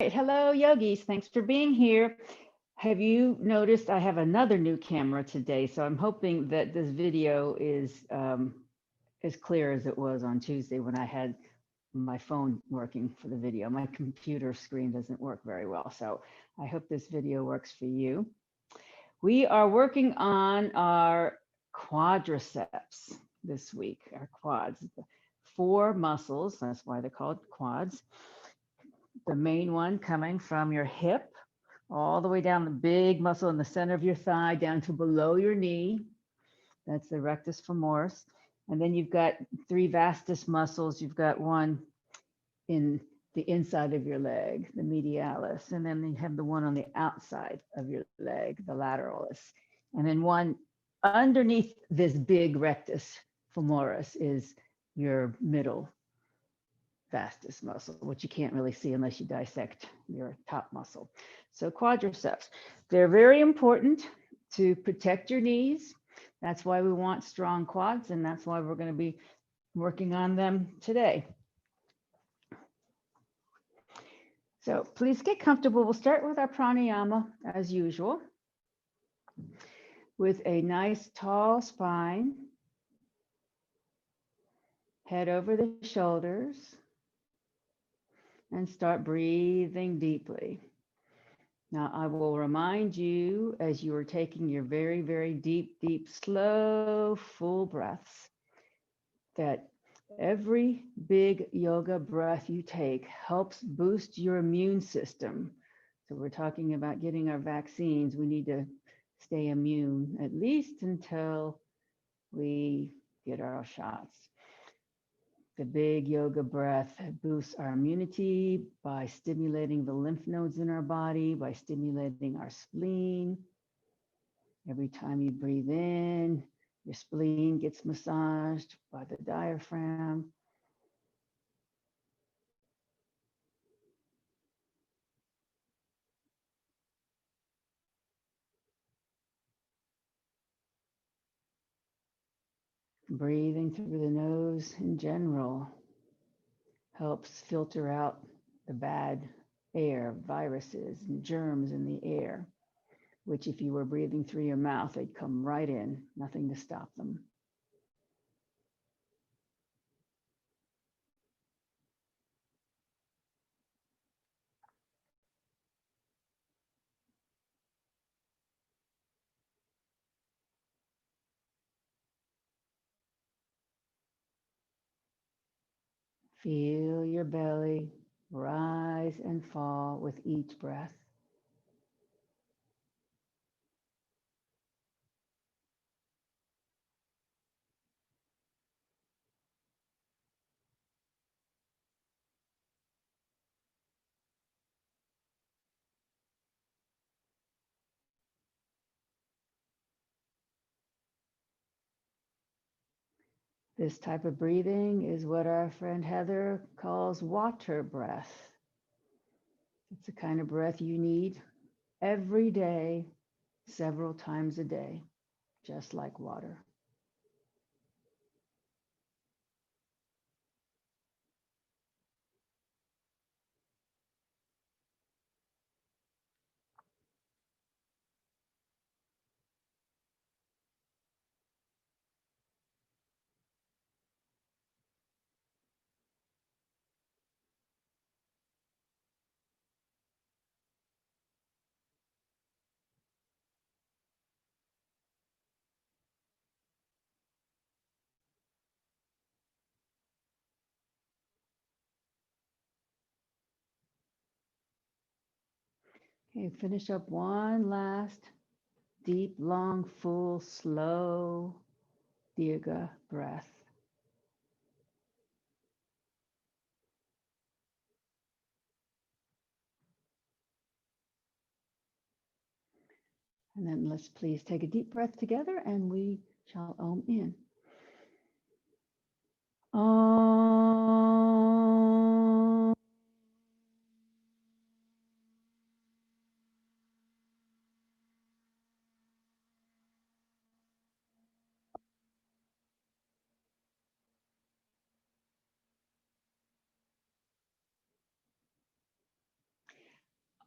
Right. Hello, yogis. Thanks for being here. Have you noticed I have another new camera today? So I'm hoping that this video is as clear as it was on Tuesday when I had my phone working for the video. My computer screen doesn't work very well. So I hope this video works for you. We are working on our quadriceps this week, our quads, four muscles. That's why they're called quads. The main one coming from your hip all the way down the big muscle in the center of your thigh down to below your knee. That's the rectus femoris. And then you've got three vastus muscles. You've got one in the inside of your leg, the medialis. And then you have the one on the outside of your leg, the lateralis. And then one underneath this big rectus femoris is your middle vastus muscle, which you can't really see unless you dissect your top muscle. So quadriceps, they're very important to protect your knees. That's why we want strong quads, and that's why we're going to be working on them today. So please get comfortable. We'll start with our pranayama as usual, with a nice tall spine, head over the shoulders, and start breathing deeply. Now, I will remind you as you are taking your very, very deep, slow, full breaths, that every big yoga breath you take helps boost your immune system. So we're talking about getting our vaccines. We need to stay immune at least until we get our shots. The big yoga breath boosts our immunity by stimulating the lymph nodes in our body, by stimulating our spleen. Every time you breathe in, your spleen gets massaged by the diaphragm. Breathing through the nose in general helps filter out the bad air, viruses, and germs in the air, which if you were breathing through your mouth, they'd come right in, nothing to stop them. Feel your belly rise and fall with each breath. This type of breathing is what our friend Heather calls water breath. It's the kind of breath you need every day, several times a day, just like water. Okay, finish up one last deep, long, full, slow Dirga breath. And then let's please take a deep breath together and we shall Om in. Om.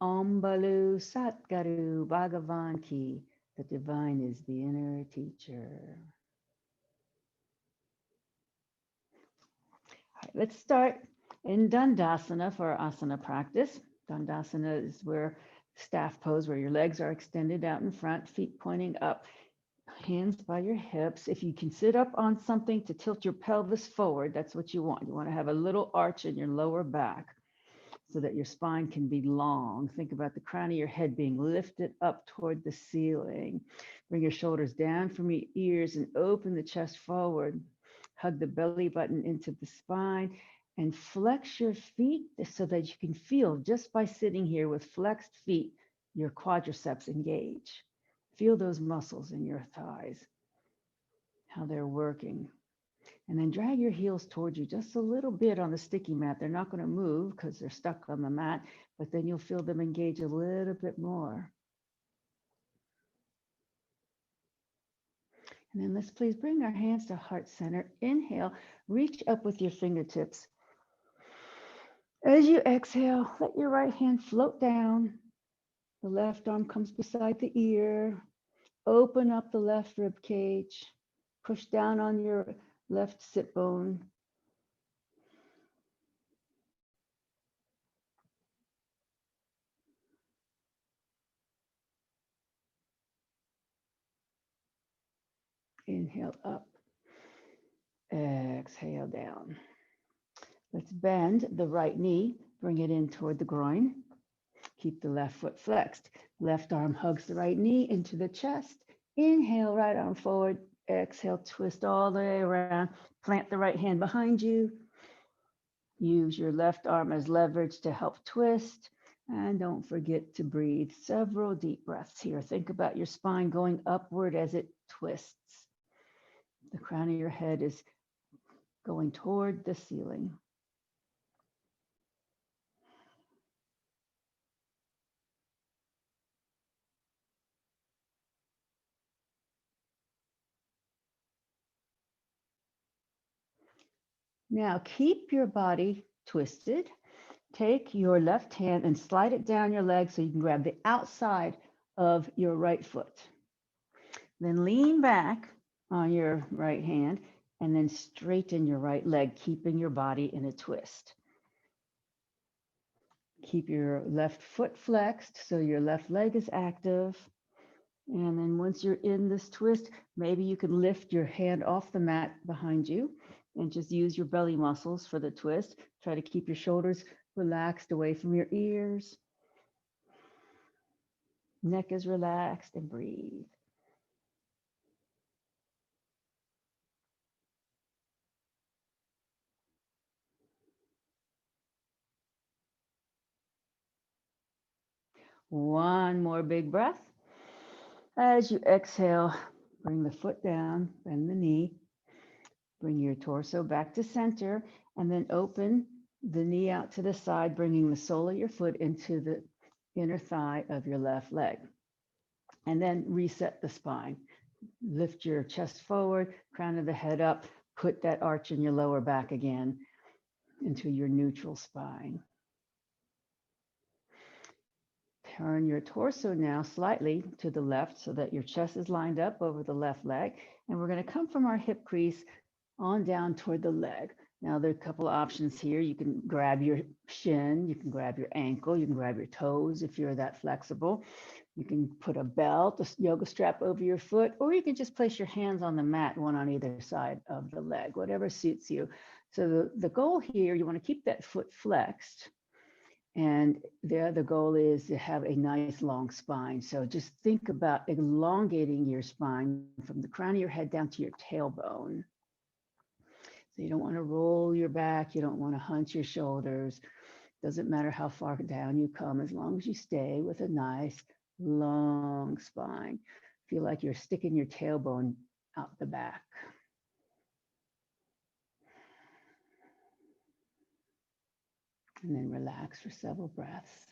Om Balu Satguru Bhagavan Ki. The divine is the inner teacher. All right, let's start in Dandasana for our asana practice. Dandasana is where staff pose, where your legs are extended out in front, feet pointing up, hands by your hips. If you can sit up on something to tilt your pelvis forward, that's what you want. You want to have a little arch in your lower back so that your spine can be long. Think about the crown of your head being lifted up toward the ceiling. Bring your shoulders down from your ears and open the chest forward. Hug the belly button into the spine and flex your feet so that you can feel, just by sitting here with flexed feet, your quadriceps engage. Feel those muscles in your thighs, how they're working. And then drag your heels towards you just a little bit on the sticky mat. They're not going to move because they're stuck on the mat, but then you'll feel them engage a little bit more. And then let's please bring our hands to heart center. Inhale, reach up with your fingertips. As you exhale, let your right hand float down. The left arm comes beside the ear. Open up the left rib cage. Push down on your left sit bone. Inhale up. Exhale down. Let's bend the right knee, bring it in toward the groin. Keep the left foot flexed. Left arm hugs the right knee into the chest. Inhale, right arm forward. Exhale, twist all the way around. Plant the right hand behind you. Use your left arm as leverage to help twist. And don't forget to breathe several deep breaths here. Think about your spine going upward as it twists. The crown of your head is going toward the ceiling. Now keep your body twisted. Take your left hand and slide it down your leg so you can grab the outside of your right foot. Then lean back on your right hand and then straighten your right leg, keeping your body in a twist. Keep your left foot flexed so your left leg is active. And then once you're in this twist, maybe you can lift your hand off the mat behind you and just use your belly muscles for the twist. Try to keep your shoulders relaxed away from your ears. Neck is relaxed, and breathe. One more big breath. As you exhale, bring the foot down, bend the knee, bring your torso back to center, and then open the knee out to the side, bringing the sole of your foot into the inner thigh of your left leg. And then reset the spine. Lift your chest forward, crown of the head up, put that arch in your lower back again into your neutral spine. Turn your torso now slightly to the left so that your chest is lined up over the left leg. And we're going to come from our hip crease on down toward the leg. Now, there are a couple of options here. You can grab your shin, you can grab your ankle, you can grab your toes if you're that flexible. You can put a belt, a yoga strap over your foot, or you can just place your hands on the mat, one on either side of the leg, whatever suits you. So the goal here, you want to keep that foot flexed. And the goal is to have a nice long spine. So just think about elongating your spine from the crown of your head down to your tailbone. So you don't want to roll your back. You don't want to hunch your shoulders. Doesn't matter how far down you come, as long as you stay with a nice long spine. Feel like you're sticking your tailbone out the back. And then relax for several breaths.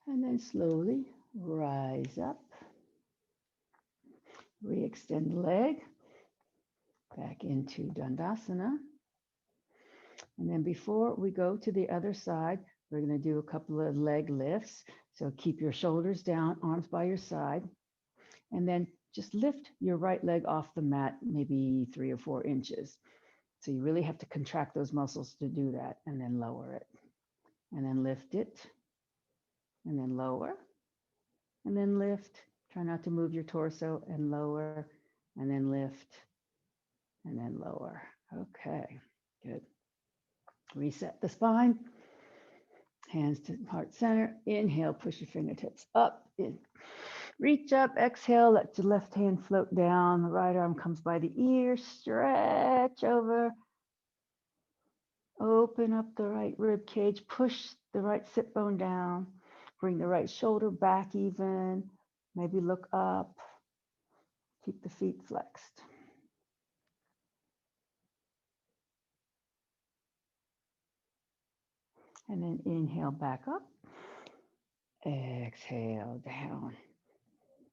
And then slowly rise up, re-extend the leg back into Dandasana. And then before we go to the other side, we're going to do a couple of leg lifts. So keep your shoulders down, arms by your side, and then just lift your right leg off the mat, maybe 3 or 4 inches. So you really have to contract those muscles to do that, and then lower it, and then lift it, and then lower, and then lift. Try not to move your torso, and lower, and then lift, and then lower. Okay, good. Reset the spine. Hands to heart center. Inhale, push your fingertips up. In. Reach up, exhale, let your left hand float down. The right arm comes by the ear. Stretch over. Open up the right rib cage. Push the right sit bone down. Bring the right shoulder back even. Maybe look up. Keep the feet flexed. And then inhale back up. Exhale down.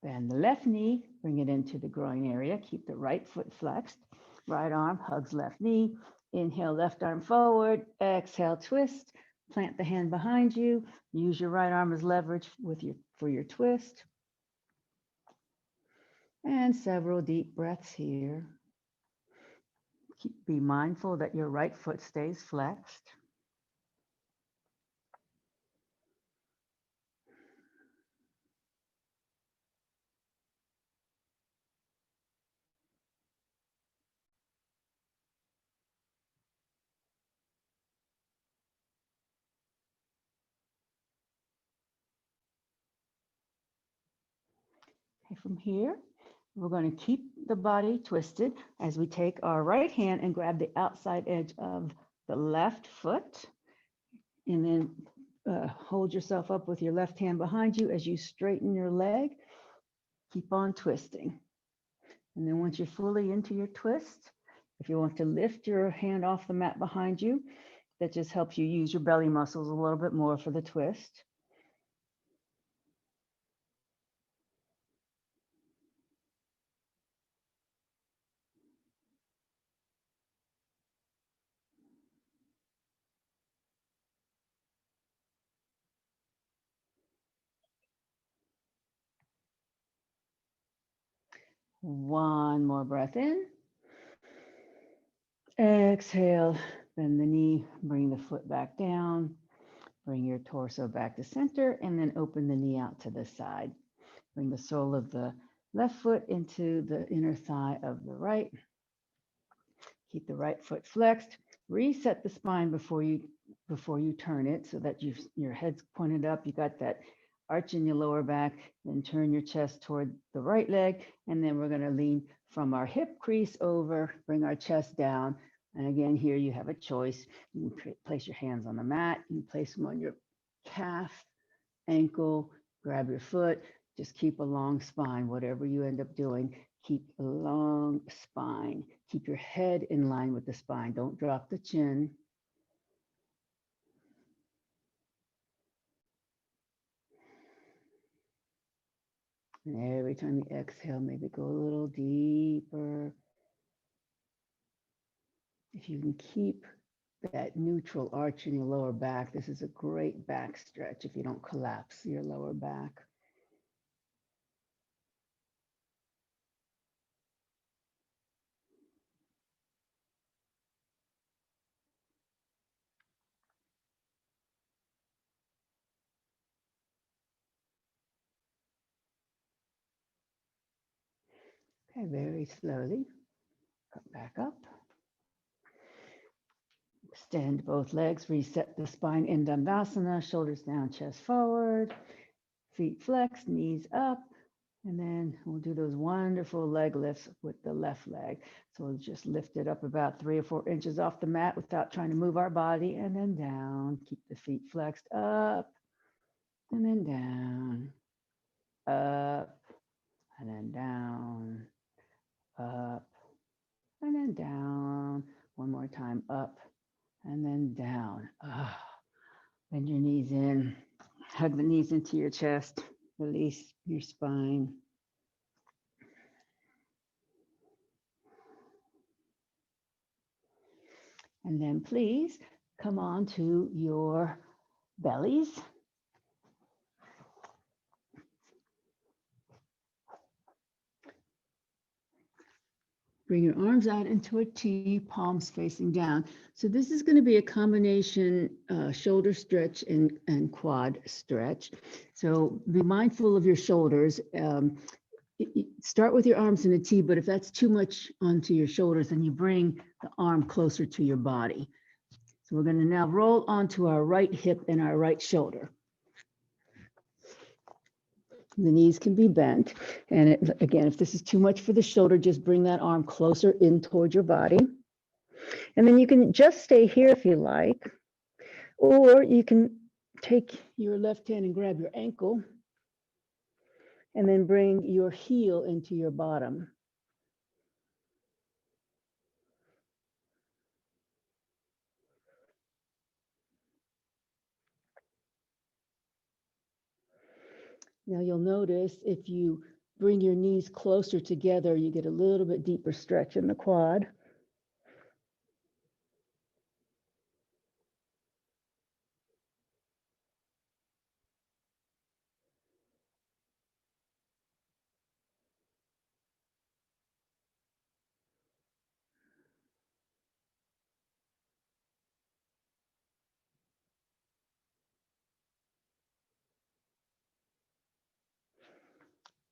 Bend the left knee, bring it into the groin area. Keep the right foot flexed. Right arm hugs left knee. Inhale, left arm forward. Exhale, twist. Plant the hand behind you. Use your right arm as leverage for your twist. And several deep breaths here. Be mindful that your right foot stays flexed. Okay, from here, we're going to keep the body twisted as we take our right hand and grab the outside edge of the left foot. And then hold yourself up with your left hand behind you as you straighten your leg. Keep on twisting. And then once you're fully into your twist, if you want to lift your hand off the mat behind you, that just helps you use your belly muscles a little bit more for the twist. One more breath in. Exhale, bend the knee, bring the foot back down, bring your torso back to center, and then open the knee out to the side. Bring the sole of the left foot into the inner thigh of the right. Keep the right foot flexed. Reset the spine before you turn it so that your head's pointed up. You got that arch in your lower back. Then turn your chest toward the right leg. And then we're going to lean from our hip crease over, bring our chest down. And again, here you have a choice. You can place your hands on the mat. You can place them on your calf, ankle, grab your foot. Just keep a long spine, whatever you end up doing. Keep a long spine. Keep your head in line with the spine. Don't drop the chin. And every time you exhale, maybe go a little deeper. If you can keep that neutral arch in your lower back, this is a great back stretch if you don't collapse your lower back. Okay, very slowly, come back up. Extend both legs, reset the spine in Dandasana, shoulders down, chest forward, feet flexed, knees up, and then we'll do those wonderful leg lifts with the left leg. So we'll just lift it up about 3 or 4 inches off the mat without trying to move our body, and then down. Keep the feet flexed up, and then down, up, and then down, up, and then down. One more time, up, and then down. Bend your knees in. hug the knees into your chest, release your spine. And then please come on to your bellies. Bring your arms out into a T, palms facing down. So this is going to be a combination shoulder stretch and quad stretch. So be mindful of your shoulders. Start with your arms in a T, but if that's too much onto your shoulders, then you bring the arm closer to your body. So we're going to now roll onto our right hip and our right shoulder. The knees can be bent. And again, if this is too much for the shoulder, just bring that arm closer in toward your body. And then you can just stay here if you like, or you can take your left hand and grab your ankle and then bring your heel into your bottom. Now you'll notice if you bring your knees closer together, you get a little bit deeper stretch in the quad.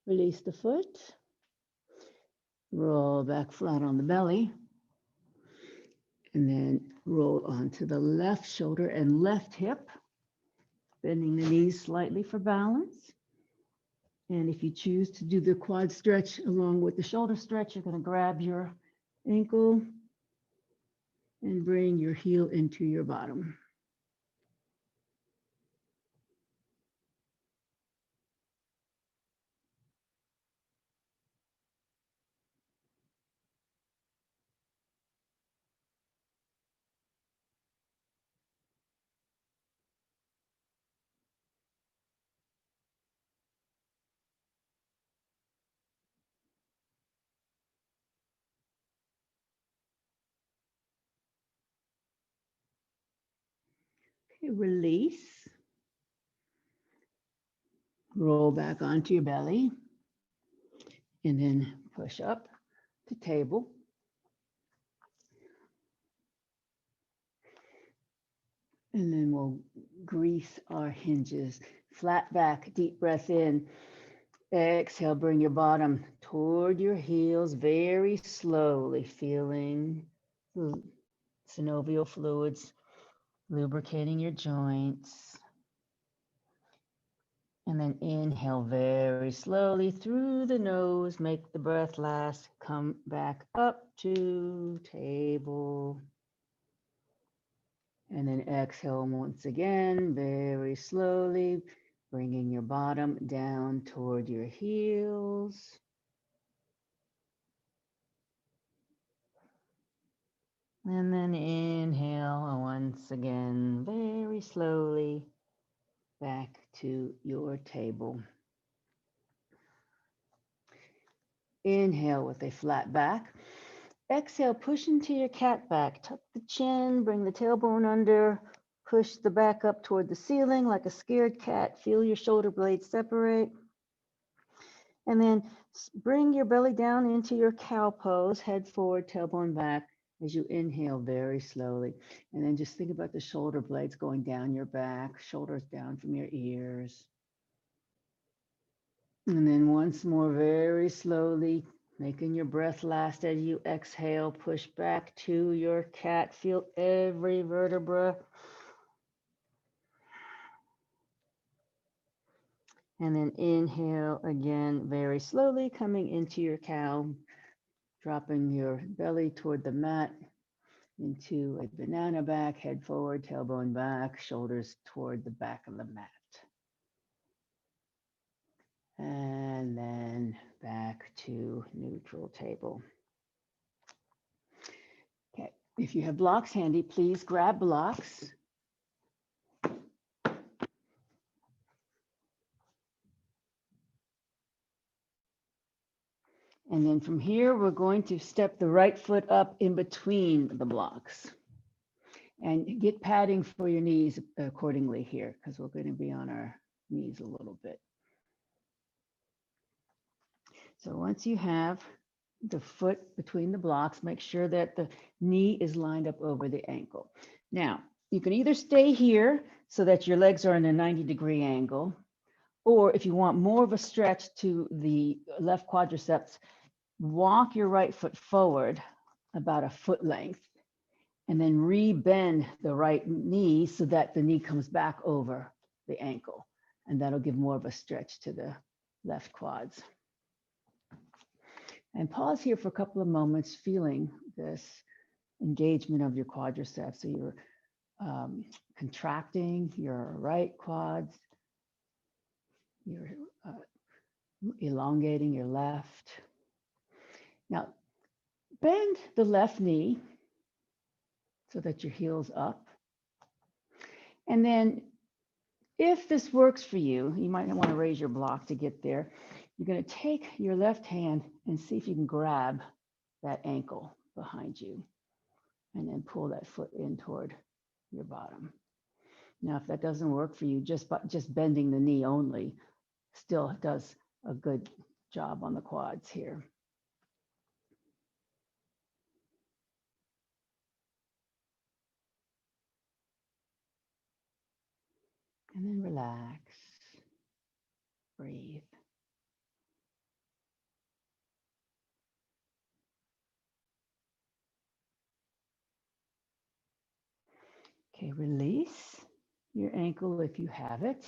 Release the foot. Roll back flat on the belly. And then roll onto the left shoulder and left hip, bending the knees slightly for balance. And if you choose to do the quad stretch along with the shoulder stretch, you're going to grab your ankle and bring your heel into your bottom. Okay, release. Roll back onto your belly. And then push up to table. And then we'll grease our hinges. Flat back, deep breath in. Exhale, bring your bottom toward your heels very slowly, feeling the synovial fluids lubricating your joints. And then inhale very slowly through the nose, make the breath last. Come back up to table. And then exhale once again, very slowly, bringing your bottom down toward your heels. And then inhale once again, very slowly, back to your table. Inhale with a flat back. Exhale, push into your cat back. Tuck the chin, bring the tailbone under, push the back up toward the ceiling like a scared cat. Feel your shoulder blades separate. And then bring your belly down into your cow pose, head forward, tailbone back as you inhale very slowly. And then just think about the shoulder blades going down your back, shoulders down from your ears. And then once more, very slowly, making your breath last as you exhale, push back to your cat. Feel every vertebra. And then inhale again, very slowly, coming into your cow, dropping your belly toward the mat into a banana back, head forward, tailbone back, shoulders toward the back of the mat. And then back to neutral table. Okay, if you have blocks handy, please grab blocks. And then from here, we're going to step the right foot up in between the blocks. And get padding for your knees accordingly here, because we're going to be on our knees a little bit. So once you have the foot between the blocks, make sure that the knee is lined up over the ankle. Now, you can either stay here so that your legs are in a 90-degree angle, or if you want more of a stretch to the left quadriceps, walk your right foot forward about a foot length, and then re-bend the right knee so that the knee comes back over the ankle. And that'll give more of a stretch to the left quads. And pause here for a couple of moments, feeling this engagement of your quadriceps. So you're contracting your right quads, you're elongating your left. Now, bend the left knee so that your heel's up. And then if this works for you, you might want to raise your block to get there. You're going to take your left hand and see if you can grab that ankle behind you and then pull that foot in toward your bottom. Now, if that doesn't work for you, just bending the knee only still does a good job on the quads here. And then relax, breathe. Okay, release your ankle if you have it.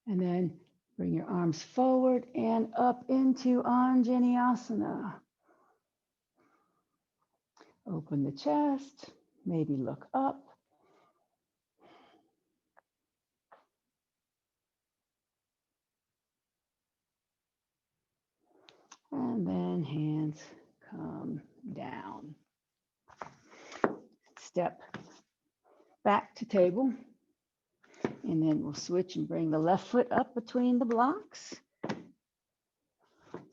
And then bring your arms forward and up into Anjaneyasana. Open the chest, maybe look up. And then hands come down. Step back to table. And then we'll switch and bring the left foot up between the blocks.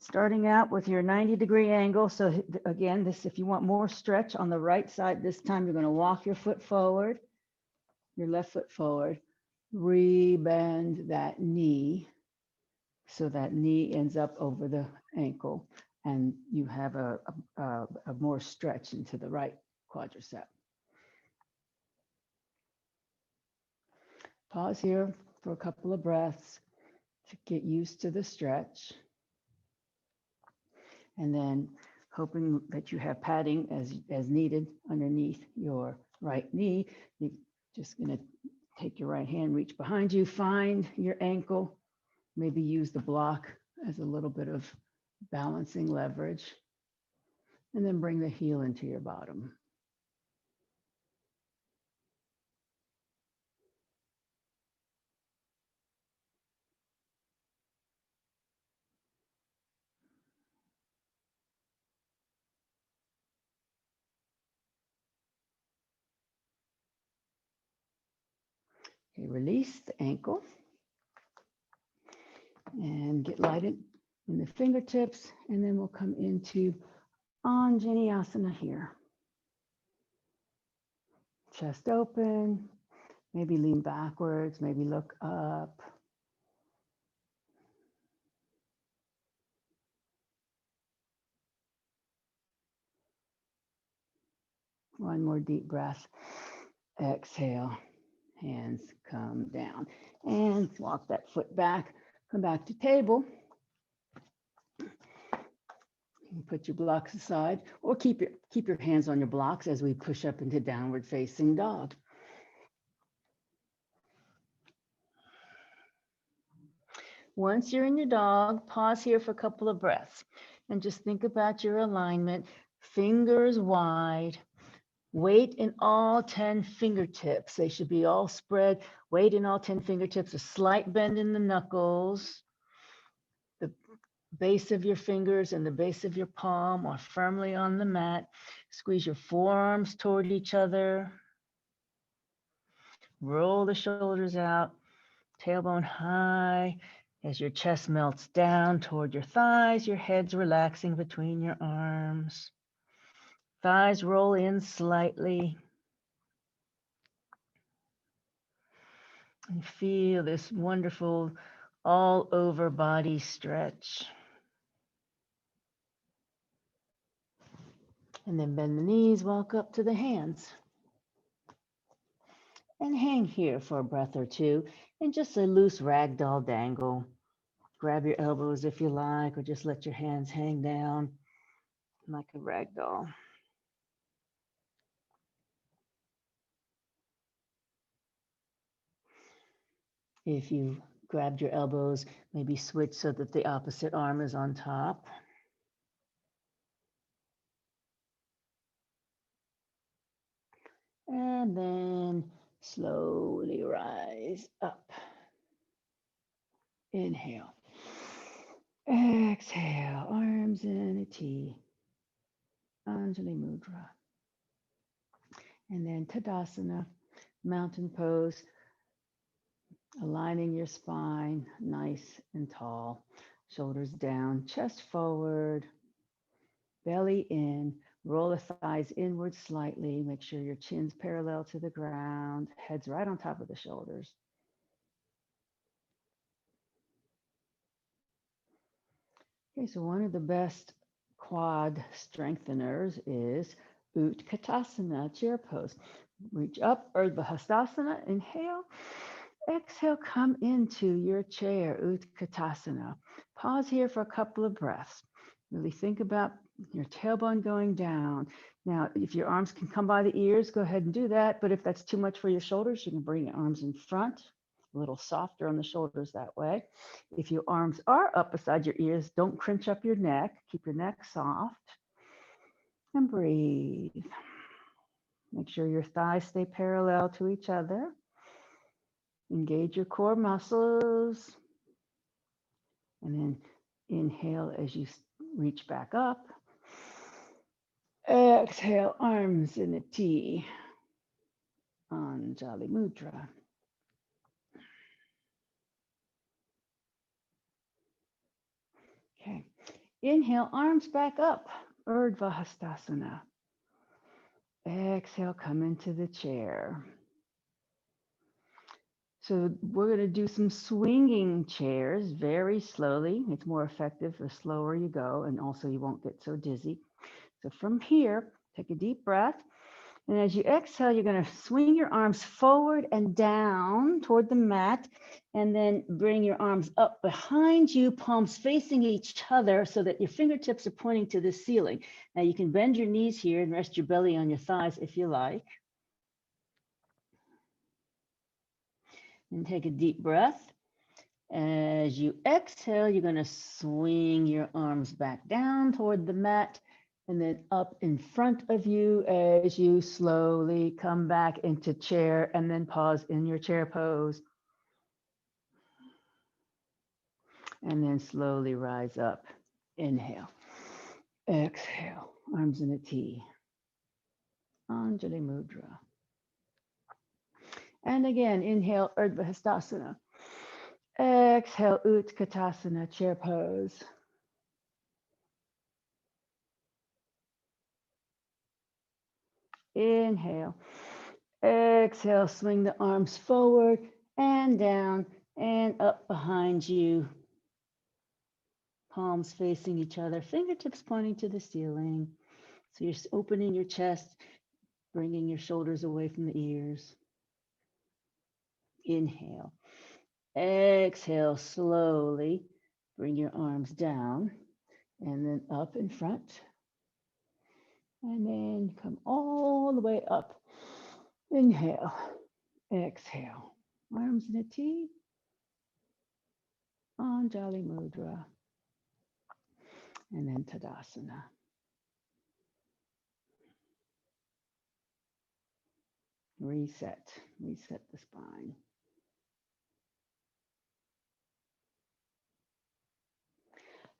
Starting out with your 90-degree angle. So again, this, if you want more stretch on the right side, this time you're going to walk your foot forward, your left foot forward, re-bend that knee so that knee ends up over the ankle, and you have a more stretch into the right quadricep. Pause here for a couple of breaths to get used to the stretch. And then hoping that you have padding as needed underneath your right knee. You're just going to take your right hand, reach behind you, find your ankle, maybe use the block as a little bit of balancing leverage, and then bring the heel into your bottom. Okay, release the ankle and get lighted in the fingertips, and then we'll come into Anjaneyasana here. Chest open, maybe lean backwards, maybe look up. One more deep breath. Exhale, hands come down. And walk that foot back, come back to table. Put your blocks aside, or keep your hands on your blocks as we push up into downward facing dog. Once you're in your dog, pause here for a couple of breaths and just think about your alignment. Fingers wide, weight in all 10 fingertips. They should be all spread. Weight in all 10 fingertips, a slight bend in the knuckles. The base of your fingers and the base of your palm are firmly on the mat. Squeeze your forearms toward each other. Roll the shoulders out, tailbone high. As your chest melts down toward your thighs, your head's relaxing between your arms. Thighs roll in slightly. And feel this wonderful all over body stretch. And then bend the knees, walk up to the hands. And hang here for a breath or two in just a loose ragdoll dangle. Grab your elbows if you like, or just let your hands hang down like a ragdoll. If you grabbed your elbows, maybe switch so that the opposite arm is on top. And then slowly rise up. Inhale. Exhale, arms in a T. Anjali Mudra. And then Tadasana, mountain pose, aligning your spine nice and tall. Shoulders down, chest forward, belly in. Roll the thighs inward slightly. Make sure your chin's parallel to the ground. Head's right on top of the shoulders. Okay, so one of the best quad strengtheners is Utkatasana, chair pose. Reach up, Urdhva Hastasana, inhale. Exhale, come into your chair, Utkatasana. Pause here for a couple of breaths. Really think about your tailbone going down. Now, if your arms can come by the ears, go ahead and do that. But if that's too much for your shoulders, you can bring your arms in front, a little softer on the shoulders that way. If your arms are up beside your ears, don't crunch up your neck. Keep your neck soft. And breathe. Make sure your thighs stay parallel to each other. Engage your core muscles. And then inhale as you reach back up. Exhale, arms in a T. Anjali Mudra. Okay. Inhale, arms back up. Urdhva Hastasana. Exhale, come into the chair. So we're going to do some swinging chairs very slowly. It's more effective the slower you go, and also you won't get so dizzy. So from here, take a deep breath. And as you exhale, you're going to swing your arms forward and down toward the mat, and then bring your arms up behind you, palms facing each other so that your fingertips are pointing to the ceiling. Now you can bend your knees here and rest your belly on your thighs if you like. And take a deep breath. As you exhale, you're going to swing your arms back down toward the mat and then up in front of you as you slowly come back into chair and then pause in your chair pose. And then slowly rise up. Inhale. Exhale. Arms in a T. Anjali Mudra. And again, inhale, Urdhva Hastasana. Exhale, Utkatasana, chair pose. Inhale. Exhale, swing the arms forward and down and up behind you. Palms facing each other, fingertips pointing to the ceiling. So you're opening your chest, bringing your shoulders away from the ears. Inhale. Exhale, slowly bring your arms down and then up in front. And then come all the way up. Inhale. Exhale. Arms in a T. Anjali Mudra. And then Tadasana. Reset the spine.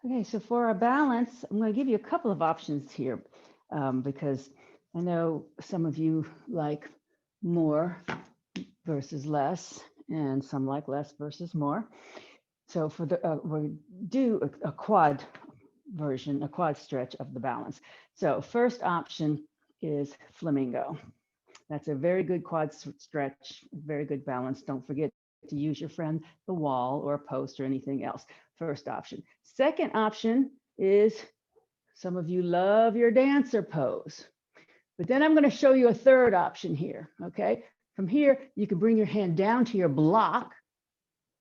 Okay, so for our balance, I'm going to give you a couple of options here because I know some of you like more versus less, and some like less versus more. So for the, we'll do a quad version, a quad stretch of the balance. So first option is flamingo. That's a very good quad stretch, very good balance. Don't forget to use your friend, the wall or a post or anything else. First option. Second option is, some of you love your dancer pose. But then I'm going to show you a third option here, okay? From here, you can bring your hand down to your block,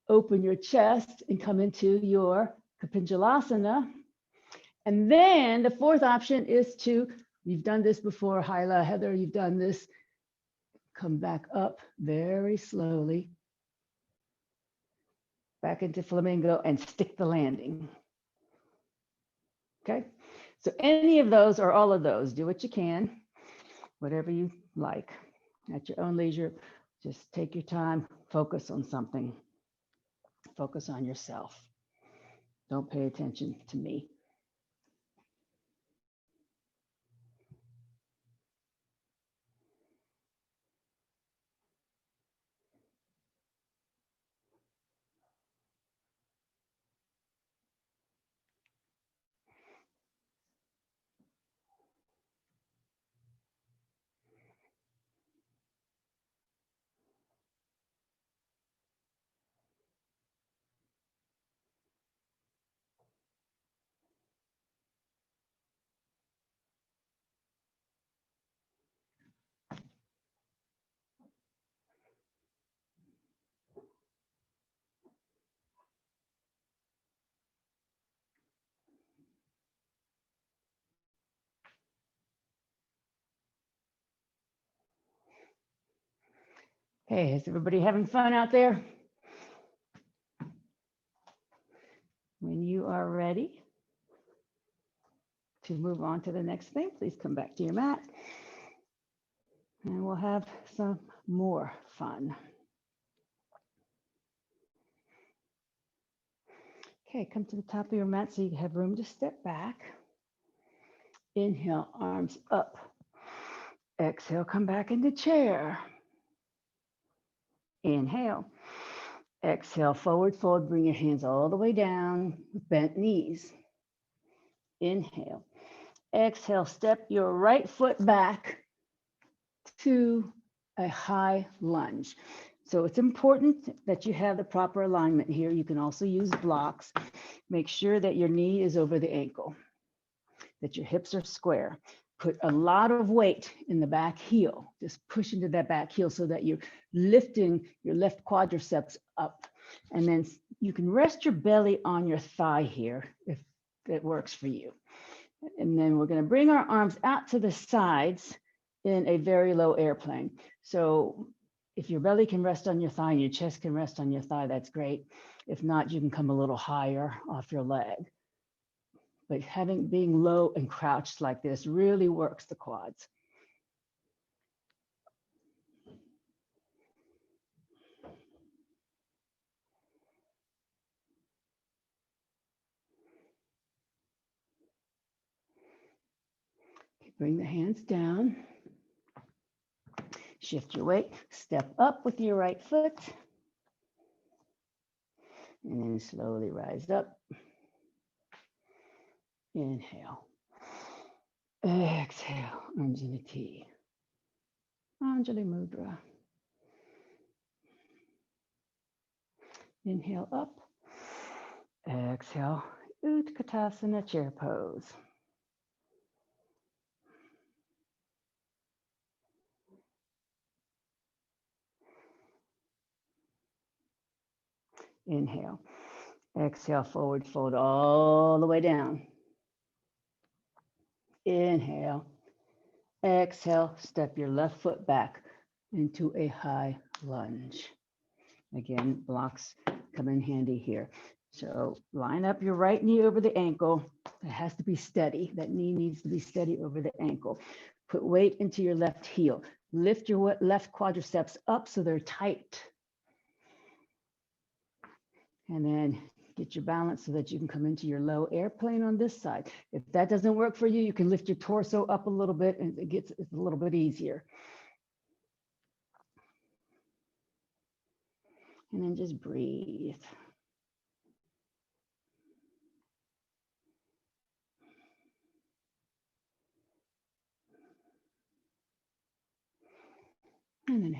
open your chest, and come into your Kapinjalasana. And then the fourth option is to, you've done this before, Hyla, Heather, you've done this. Come back up very slowly, back into flamingo and stick the landing. Okay, so any of those or all of those, do what you can, whatever you like at your own leisure. Just take your time, focus on something, focus on yourself. Don't pay attention to me. Hey, is everybody having fun out there? When you are ready to move on to the next thing, please come back to your mat and we'll have some more fun. Okay, come to the top of your mat so you have room to step back. Inhale, arms up. Exhale, come back into chair. Inhale. Exhale, forward fold, bring your hands all the way down with bent knees. Inhale. Exhale, step your right foot back to a high lunge. So it's important that you have the proper alignment here. You can also use blocks. Make sure that your knee is over the ankle, that your hips are square. Put a lot of weight in the back heel. Just push into that back heel so that you're lifting your left quadriceps up. And then you can rest your belly on your thigh here if it works for you. And then we're going to bring our arms out to the sides in a very low airplane. So if your belly can rest on your thigh and your chest can rest on your thigh, that's great. If not, you can come a little higher off your leg. But being low and crouched like this really works the quads. Bring the hands down. Shift your weight, step up with your right foot. And then slowly rise up. Inhale. Exhale, arms in a T. Anjali Mudra. Inhale up. Exhale, Utkatasana chair pose. Inhale. Exhale, forward fold all the way down. Inhale. Exhale, step your left foot back into a high lunge. Again, blocks come in handy here. So line up your right knee over the ankle. It has to be steady. That knee needs to be steady over the ankle. Put weight into your left heel. Lift your left quadriceps up so they're tight. And then get your balance so that you can come into your low airplane on this side. If that doesn't work for you, you can lift your torso up a little bit and it's a little bit easier. And then just breathe.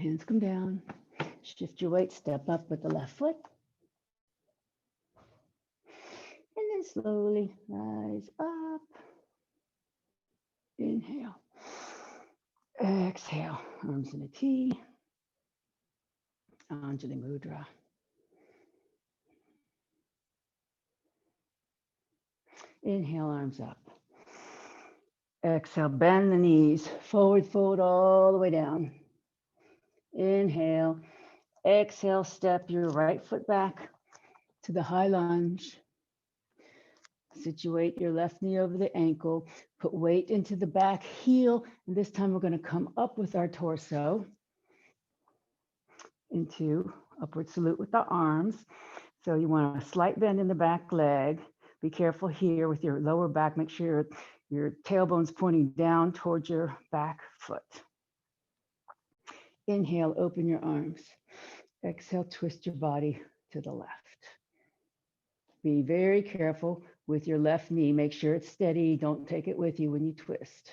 Hands come down. Shift your weight, step up with the left foot. And then slowly rise up. Inhale. Exhale. Arms in a T. Anjali Mudra. Inhale, arms up. Exhale, bend the knees. Forward fold all the way down. Inhale. Exhale, step your right foot back to the high lunge. Situate your left knee over the ankle. Put weight into the back heel. And this time we're going to come up with our torso into upward salute with the arms. So you want a slight bend in the back leg. Be careful here with your lower back. Make sure your tailbone's pointing down towards your back foot. Inhale, open your arms. Exhale, twist your body to the left. Be very careful with your left knee. Make sure it's steady. Don't take it with you when you twist.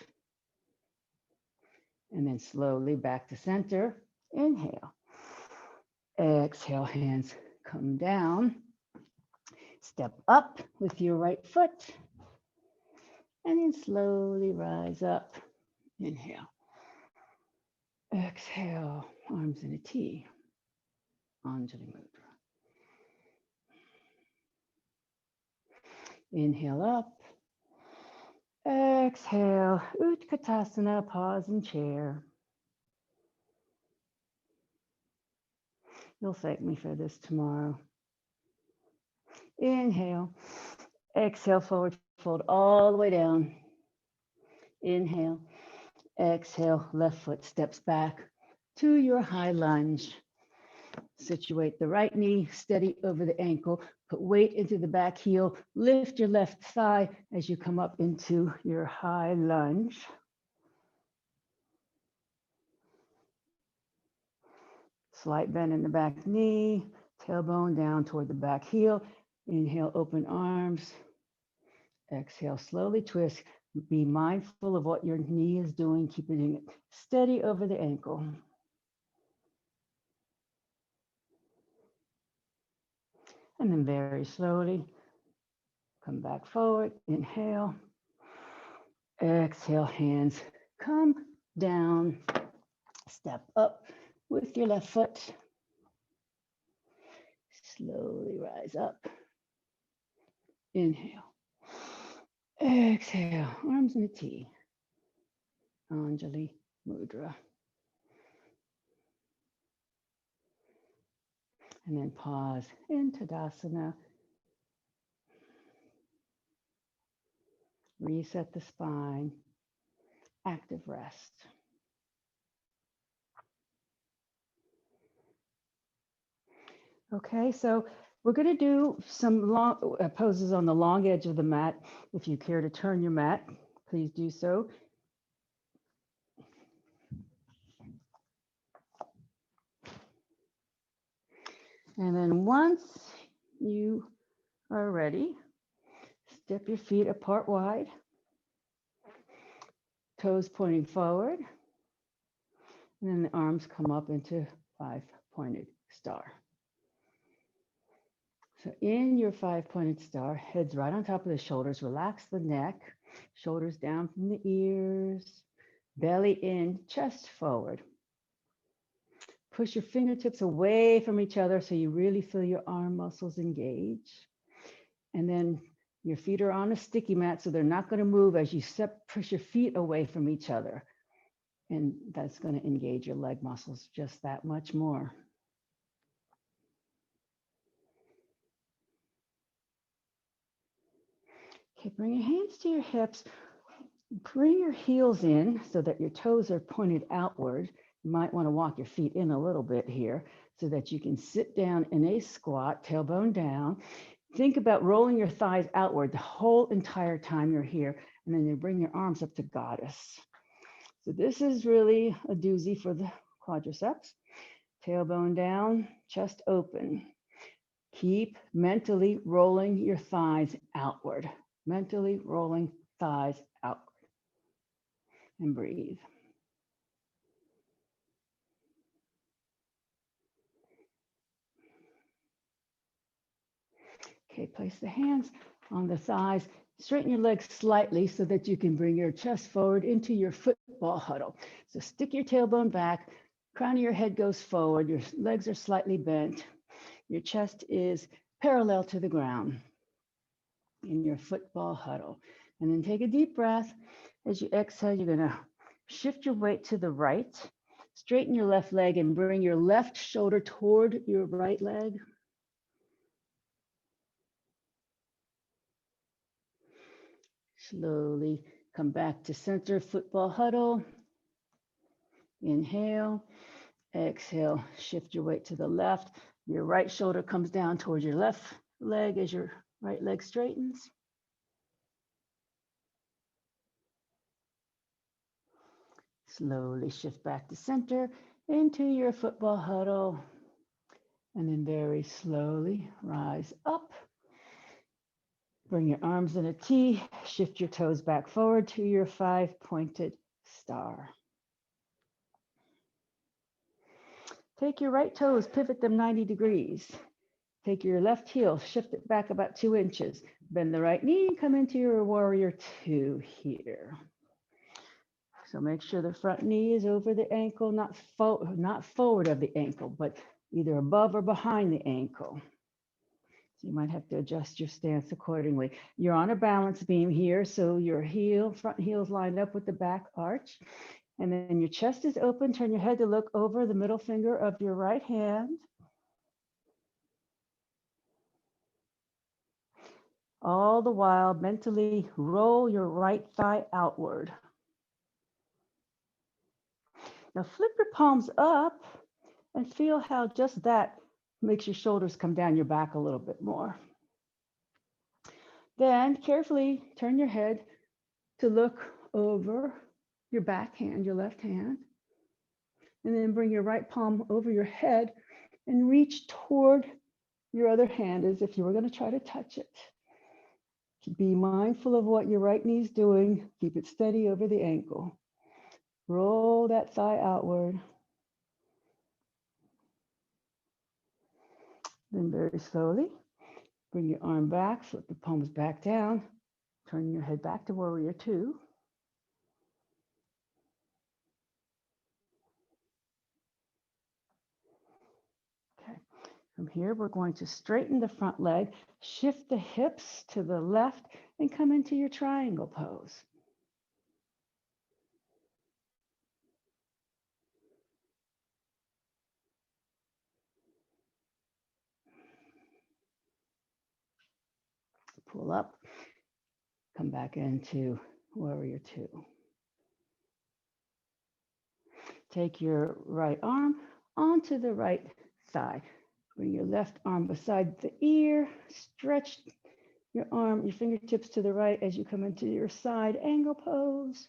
And then slowly back to center. Inhale. Exhale, hands come down. Step up with your right foot. And then slowly rise up. Inhale. Exhale, arms in a T. Anjali Mudra. Inhale up. Exhale, Utkatasana, pause in chair. You'll thank me for this tomorrow. Inhale. Exhale, forward fold all the way down. Inhale. Exhale, left foot steps back to your high lunge. Situate the right knee steady over the ankle. Put weight into the back heel. Lift your left thigh as you come up into your high lunge. Slight bend in the back knee. Tailbone down toward the back heel. Inhale, open arms. Exhale, slowly twist. Be mindful of what your knee is doing, keeping it steady over the ankle. And then very slowly, come back forward, inhale. Exhale, hands come down. Step up with your left foot. Slowly rise up. Inhale. Exhale, arms in a T. Anjali Mudra. And then pause in Tadasana. Reset the spine. Active rest. Okay, so we're going to do some long poses on the long edge of the mat. If you care to turn your mat, please do so. And then once you are ready, step your feet apart wide, toes pointing forward, and then the arms come up into 5-pointed star. So in your 5-pointed star, heads right on top of the shoulders, relax the neck, shoulders down from the ears, belly in, chest forward. Push your fingertips away from each other so you really feel your arm muscles engage. And then your feet are on a sticky mat, so they're not going to move as you push your feet away from each other. And that's going to engage your leg muscles just that much more. Okay, bring your hands to your hips. Bring your heels in so that your toes are pointed outward. You might want to walk your feet in a little bit here so that you can sit down in a squat, tailbone down. Think about rolling your thighs outward the whole entire time you're here, and then you bring your arms up to goddess. So this is really a doozy for the quadriceps. Tailbone down, chest open. Keep mentally rolling your thighs outward. Mentally rolling thighs outward. And breathe. Okay, place the hands on the thighs. Straighten your legs slightly so that you can bring your chest forward into your football huddle. So stick your tailbone back, crown of your head goes forward, your legs are slightly bent, your chest is parallel to the ground in your football huddle. And then take a deep breath. As you exhale, you're gonna shift your weight to the right, straighten your left leg and bring your left shoulder toward your right leg. Slowly come back to center, football huddle. Inhale, exhale, shift your weight to the left. Your right shoulder comes down towards your left leg as your right leg straightens. Slowly shift back to center into your football huddle. And then very slowly rise up. Bring your arms in a T, shift your toes back forward to your 5-pointed star. Take your right toes, pivot them 90 degrees. Take your left heel, shift it back about 2 inches. Bend the right knee, come into your warrior 2 here. So make sure the front knee is over the ankle, not forward of the ankle, but either above or behind the ankle. So you might have to adjust your stance accordingly. You're on a balance beam here, so your front heel is lined up with the back arch. And then your chest is open. Turn your head to look over the middle finger of your right hand. All the while, mentally roll your right thigh outward. Now flip your palms up and feel how just that makes your shoulders come down your back a little bit more. Then carefully turn your head to look over your back hand, your left hand, and then bring your right palm over your head and reach toward your other hand as if you were going to try to touch it. Be mindful of what your right knee is doing. Keep it steady over the ankle. Roll that thigh outward. Then very slowly, bring your arm back, flip the palms back down, turn your head back to warrior 2. Okay, from here, we're going to straighten the front leg, shift the hips to the left, and come into your triangle pose. Pull up, come back into warrior 2. Take your right arm onto the right thigh. Bring your left arm beside the ear, stretch your arm, your fingertips to the right as you come into your side angle pose.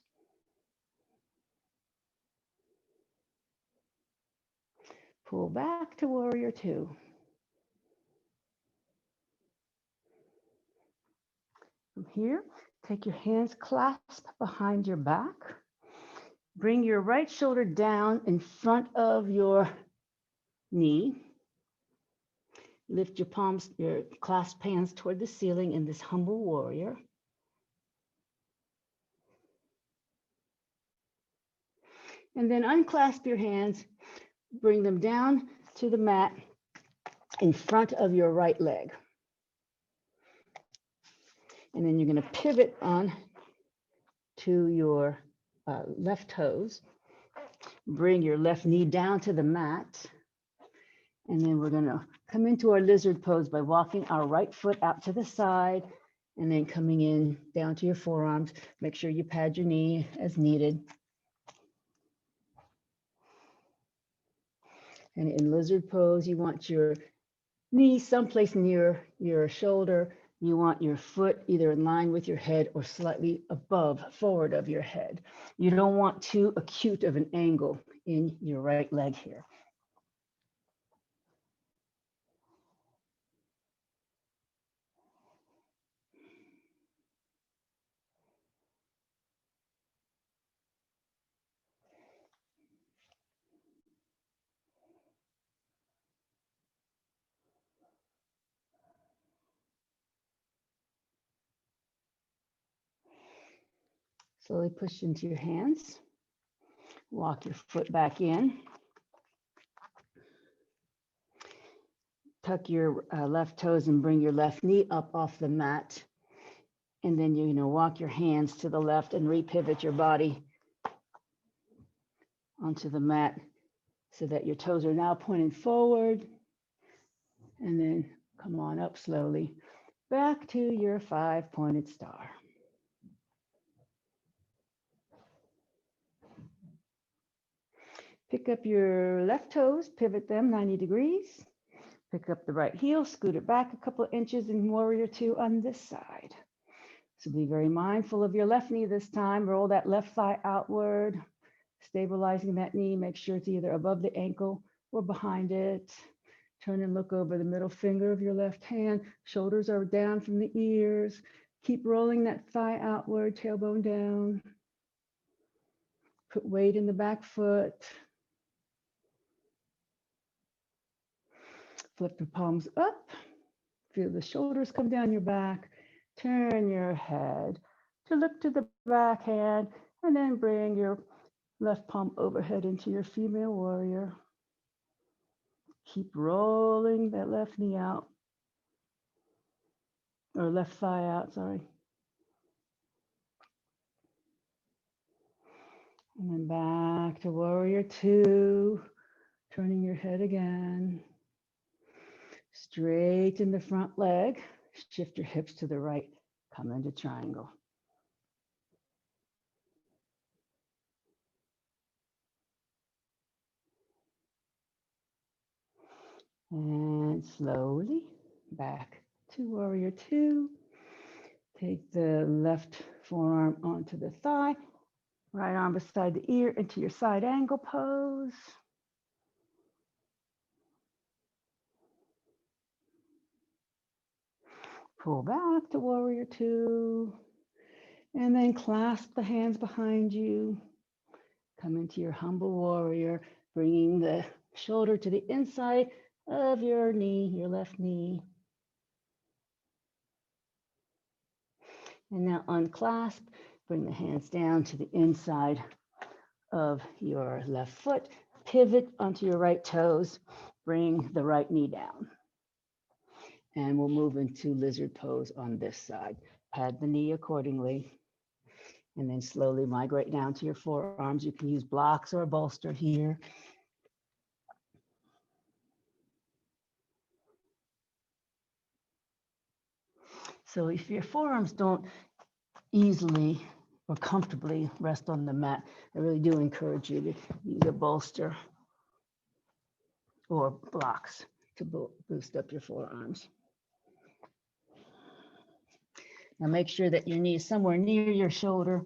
Pull back to warrior 2. From here, take your hands, clasp behind your back. Bring your right shoulder down in front of your knee. Lift your palms, your clasped hands toward the ceiling in this humble warrior. And then unclasp your hands, bring them down to the mat in front of your right leg. And then you're going to pivot on to your left toes. Bring your left knee down to the mat. And then we're going to come into our lizard pose by walking our right foot out to the side and then coming in down to your forearms. Make sure you pad your knee as needed. And in lizard pose, you want your knee someplace near your shoulder. You want your foot either in line with your head or slightly above, forward of your head. You don't want too acute of an angle in your right leg here. Slowly push into your hands. Walk your foot back in. Tuck your left toes and bring your left knee up off the mat. And then you're going to walk your hands to the left and repivot your body onto the mat so that your toes are now pointing forward. And then come on up slowly back to your 5-pointed star. Pick up your left toes, pivot them 90 degrees. Pick up the right heel, scoot it back a couple of inches in warrior two on this side. So be very mindful of your left knee this time. Roll that left thigh outward, stabilizing that knee. Make sure it's either above the ankle or behind it. Turn and look over the middle finger of your left hand. Shoulders are down from the ears. Keep rolling that thigh outward, tailbone down. Put weight in the back foot. Flip the palms up. Feel the shoulders come down your back. Turn your head to look to the back hand, and then bring your left palm overhead into your female warrior. Keep rolling that left knee out, or left thigh out, sorry. And then back to warrior two, turning your head again. Straighten the front leg, shift your hips to the right, come into triangle. And slowly back to warrior two. Take the left forearm onto the thigh, right arm beside the ear into your side angle pose. Pull back to warrior two, and then clasp the hands behind you. Come into your humble warrior, bringing the shoulder to the inside of your knee, your left knee. And now unclasp, bring the hands down to the inside of your left foot. Pivot onto your right toes, bring the right knee down. And we'll move into lizard pose on this side. Pad the knee accordingly. And then slowly migrate down to your forearms. You can use blocks or a bolster here. So if your forearms don't easily or comfortably rest on the mat, I really do encourage you to use a bolster or blocks to boost up your forearms. Now make sure that your knee is somewhere near your shoulder.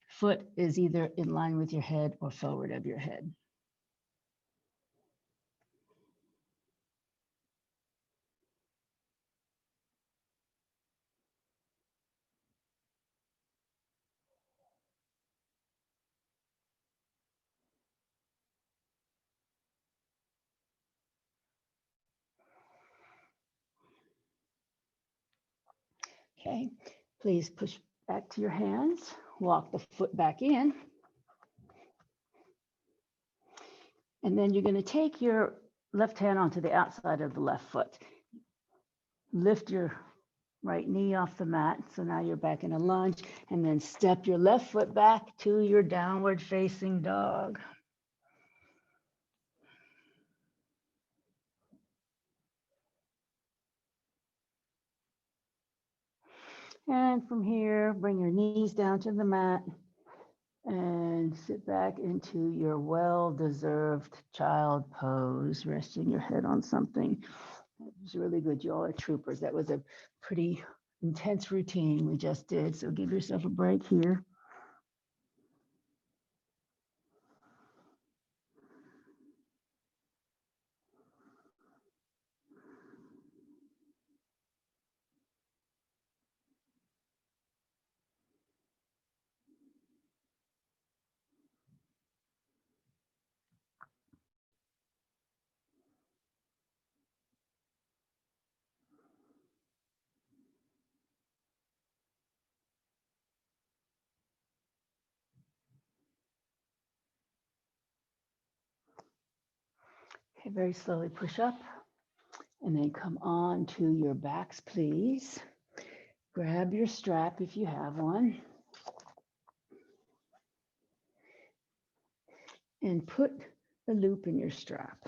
Foot is either in line with your head or forward of your head. Okay, please push back to your hands, walk the foot back in. And then you're going to take your left hand onto the outside of the left foot. Lift your right knee off the mat. So now you're back in a lunge, and then step your left foot back to your downward facing dog. And from here, bring your knees down to the mat and sit back into your well-deserved child pose, resting your head on something. It was really good. You all are troopers. That was a pretty intense routine we just did. So give yourself a break here. Okay, very slowly push up and then come on to your backs, please. Grab your strap if you have one. And put the loop in your strap.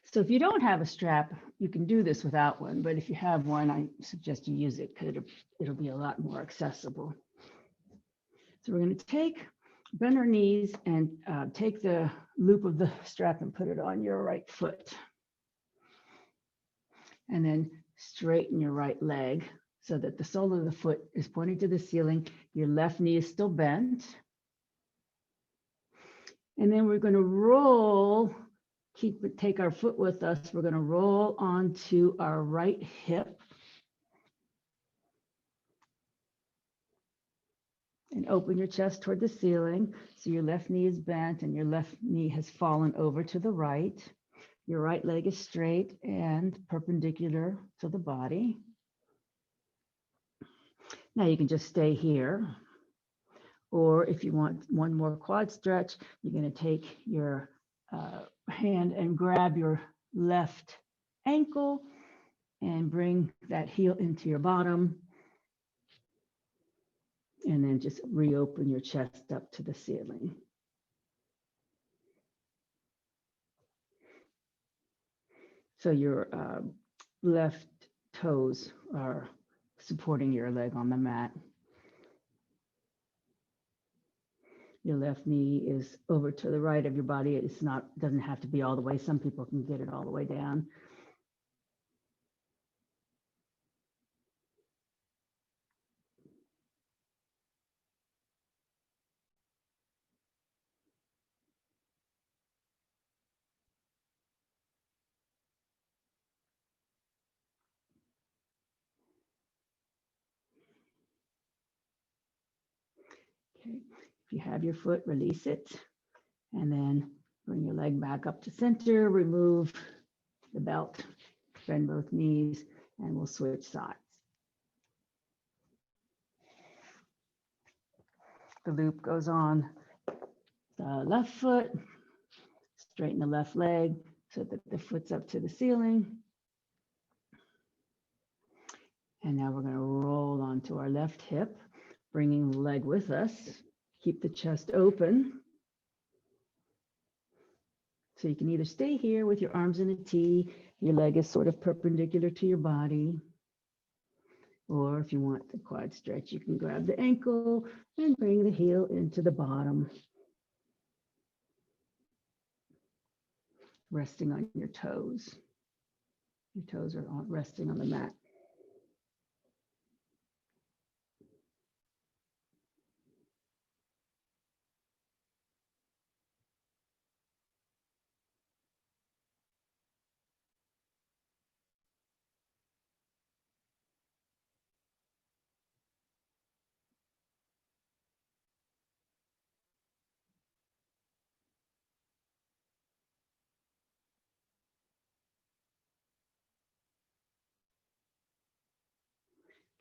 So if you don't have a strap, you can do this without one, but if you have one, I suggest you use it because it'll be a lot more accessible. So we're going to bend our knees and take the loop of the strap and put it on your right foot. And then straighten your right leg so that the sole of the foot is pointing to the ceiling. Your left knee is still bent. And then we're going to roll, take our foot with us. We're going to roll onto our right hip and open your chest toward the ceiling. So your left knee is bent and your left knee has fallen over to the right. Your right leg is straight and perpendicular to the body. Now you can just stay here. Or if you want one more quad stretch, you're going to take your hand and grab your left ankle and bring that heel into your bottom. And then just reopen your chest up to the ceiling. So your left toes are supporting your leg on the mat. Your left knee is over to the right of your body. It's not, doesn't have to be all the way. Some people can get it all the way down. Okay. If you have your foot, release it. And then bring your leg back up to center, remove the belt, bend both knees, and we'll switch sides. The loop goes on the left foot, straighten the left leg so that the foot's up to the ceiling. And now we're going to roll onto our left hip, bringing the leg with us. Keep the chest open. So you can either stay here with your arms in a T, your leg is sort of perpendicular to your body. Or if you want the quad stretch, you can grab the ankle and bring the heel into the bottom. Resting on your toes. Your toes are resting on the mat.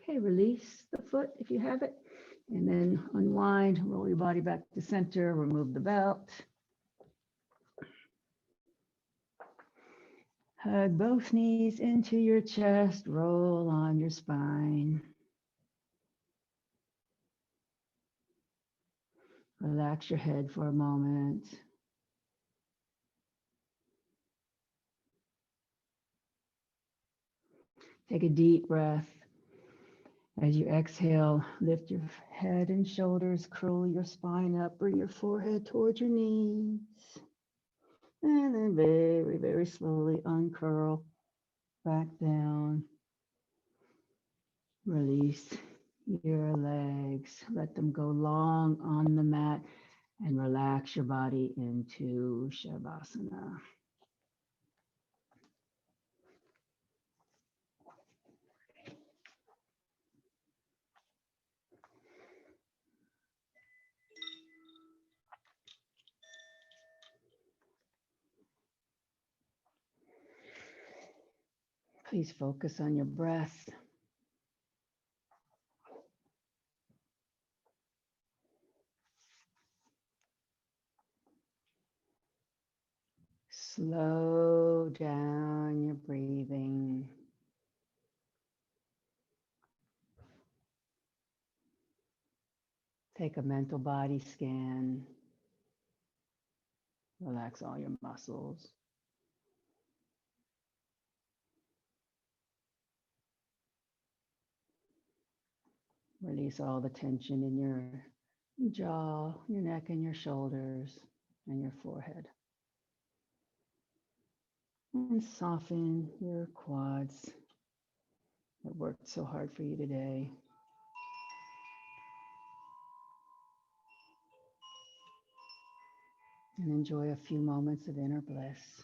Okay, release the foot if you have it, and then unwind, roll your body back to center, remove the belt. Hug both knees into your chest, roll on your spine. Relax your head for a moment. Take a deep breath. As you exhale, lift your head and shoulders, curl your spine up, bring your forehead towards your knees. And then very, very slowly uncurl back down. Release your legs. Let them go long on the mat and relax your body into Shavasana. Please focus on your breath. Slow down your breathing. Take a mental body scan. Relax all your muscles. Release all the tension in your jaw, your neck, and your shoulders, and your forehead. And soften your quads that worked so hard for you today. And enjoy a few moments of inner bliss.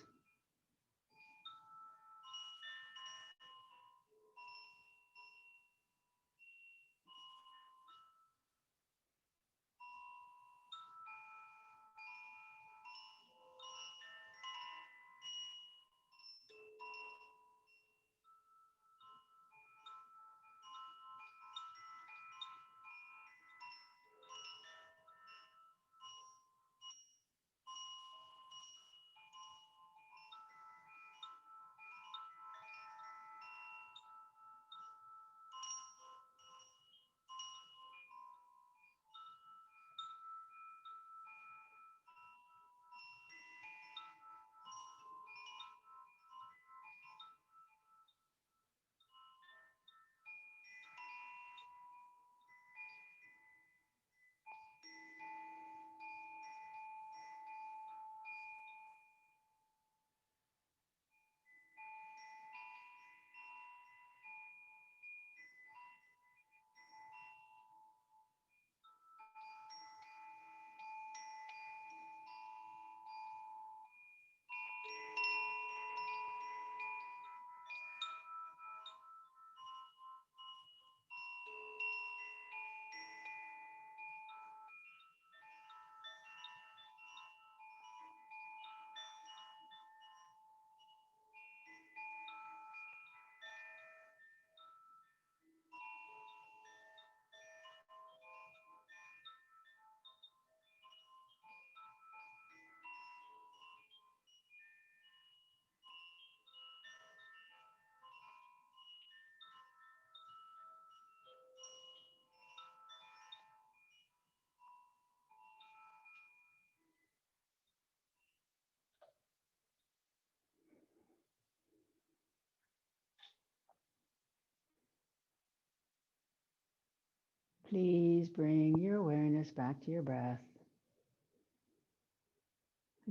Please bring your awareness back to your breath.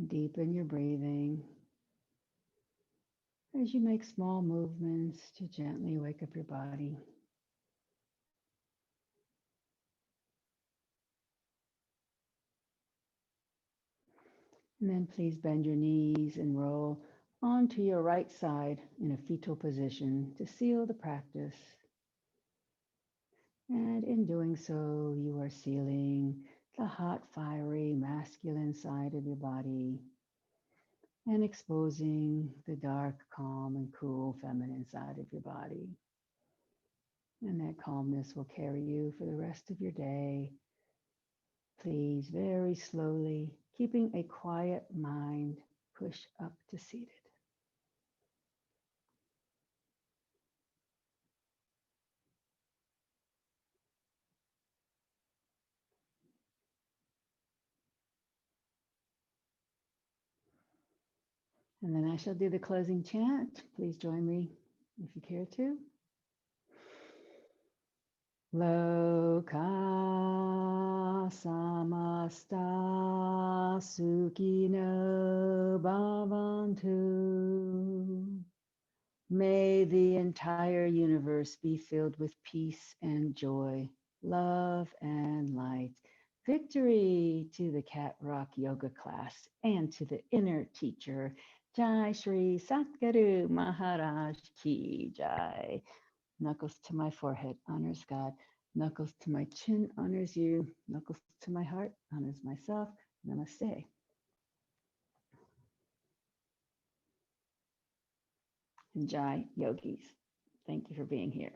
Deepen your breathing as you make small movements to gently wake up your body. And then please bend your knees and roll onto your right side in a fetal position to seal the practice. And in doing so, you are sealing the hot, fiery, masculine side of your body and exposing the dark, calm, and cool feminine side of your body. And that calmness will carry you for the rest of your day. Please, very slowly, keeping a quiet mind, push up to seated. And then I shall do the closing chant. Please join me if you care to. Loka samasta sukhino bhavantu. May the entire universe be filled with peace and joy, love and light. Victory to the Cat Rock Yoga class and to the inner teacher. Jai Shri Satguru Maharaj Ki Jai. Knuckles to my forehead honors God. Knuckles to my chin honors you. Knuckles to my heart honors myself. Namaste. Jai Yogis. Thank you for being here.